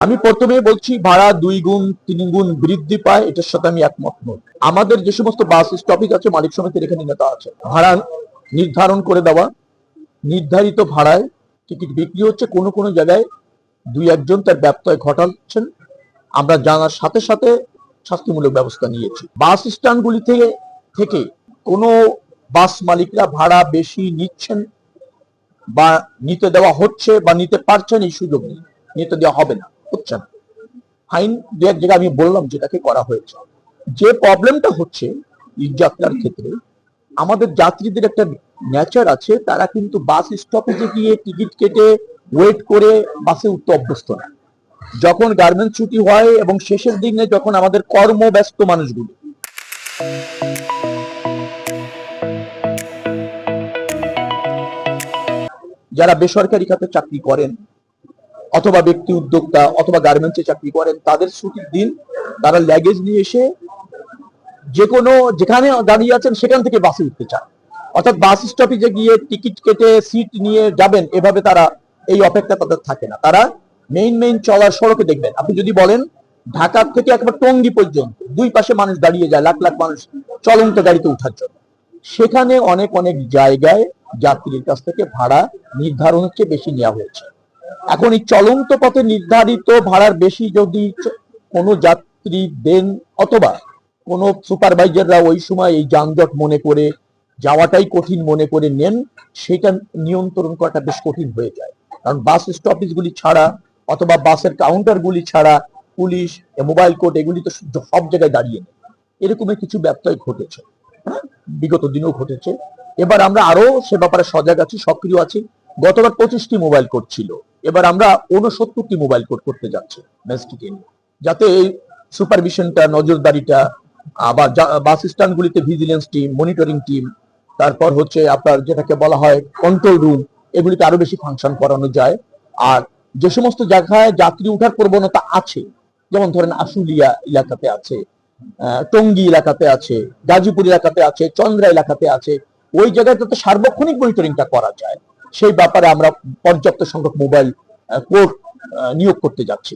আমি প্রথমেই বলছি, ভাড়া 2 গুণ 3 গুণ বৃদ্ধি পায়, এটার সাথে আমি একমত নই। আমাদের যে সমস্ত বাস স্টপেজ আছে, মালিক সমিতির এখানে নেতা আছে, ভাড়া নির্ধারণ করে দেওয়া, নির্ধারিত ভাড়ায় টিকিট বিক্রি হচ্ছে। কোনো কোনো জায়গায় 2-1 জন তার ব্যত্যয় ঘটাচ্ছেন, আমরা জানার সাথে সাথে শাস্তিমূলক ব্যবস্থা নিয়েছি। বাস স্ট্যান্ডগুলি থেকে কোনো বাস মালিকরা ভাড়া বেশি নিচ্ছেন বা নিতে দেওয়া হচ্ছে বা নিতে পারছেন, এই সুযোগ নেই, নিতে দেওয়া হবে না, হচ্ছে না। ফাইন 2-1 জায়গায় আমি বললাম যেটাকে করা হয়েছে। যে প্রবলেমটা হচ্ছে যাত্রার ক্ষেত্রে, আমাদের যাত্রীদের একটা নেচার আছে, তারা কিন্তু বাস স্টপেজে গিয়ে টিকিট কেটে ওয়েট করে বাসে উঠতে অভ্যস্ত না। যখন গার্মেন্টস ছুটি হয় এবং শেষের দিনে যখন আমাদের কর্মব্যস্ত মানুষগুলো যারা বেসরকারি খাতে চাকরি করেন অথবা ব্যক্তি উদ্যোক্তা অথবা গার্মেন্টসে চাকরি করেন, তাদের ছুটির দিন তারা লাগেজ নিয়ে এসে যেখানে দাঁড়িয়ে আছেন সেখান থেকে বাসে উঠতে চান। অর্থাৎ বাস স্টপেজে গিয়ে টিকিট কেটে সিট নিয়ে যাবেন, এভাবে তারা এই অপেক্ষা তাদের থাকে না। তারা মেইন চলার সড়কে দেখবেন, আপনি যদি বলেন ঢাকা থেকে একবার টঙ্গী পর্যন্ত 2 পাশে মানুষ দাঁড়িয়ে যায়, লাখ লাখ মানুষ চলন্ত গাড়িতে উঠার জন্য। সেখানে অনেক জায়গায় যাত্রীর কাছ থেকে ভাড়া নির্ধারণের চেয়ে বেশি নেওয়া হয়েছে। এখন এই চলন্ত পথে নির্ধারিত ভাড়ার বেশি যদি কোনো যাত্রী দেন অথবা কোনো সুপারভাইজাররা ওই সময় এই যানজট মনে করে যাওয়াটাই কঠিন মনে করে নেন, সেটা নিয়ন্ত্রণ করাটা বেশ কঠিন হয়ে যায়। কারণ বাস স্টপেজগুলি ছাড়া অথবা বাসের কাউন্টারগুলি ছাড়া পুলিশ, মোবাইল কোর্ট এগুলি তো সব জায়গায় দাঁড়িয়ে নেই। এরকমের কিছু ব্যত্যয় ঘটেছে, বিগত দিনেও ঘটেছে। এবার আমরা আরো সে ব্যাপারে সজাগ আছি, সক্রিয় আছি। গতবার 25টি মোবাইল কোড ছিল, এবার আমরা 69টি মোবাইল কোড করতে যাচ্ছি ম্যাজিস্ট্রেটকে নিয়ে, যাতে এই সুপারভিশনটা, নজরদারিটা, আবার বাস স্ট্যান্ডগুলিতে ভিজিলেন্স টিম, মনিটরিং টিম, তারপর হচ্ছে আপনার যেটাকে বলা হয় কন্ট্রোল রুম, এগুলিতে আরো বেশি ফাংশন করানো যায়। আর যে সমস্ত জায়গায় যাত্রী উঠার প্রবণতা আছে, যেমন ধরেন আশুলিয়া এলাকাতে আছে, টঙ্গী এলাকাতে আছে, গাজীপুর এলাকাতে আছে, চন্দ্রা এলাকাতে আছে, ওই জায়গায় যাতে সার্বক্ষণিক মনিটরিংটা করা যায়, সেই ব্যাপারে আমরা পর্যাপ্ত সংখ্যক মোবাইল কোড নিয়োগ করতে যাচ্ছি।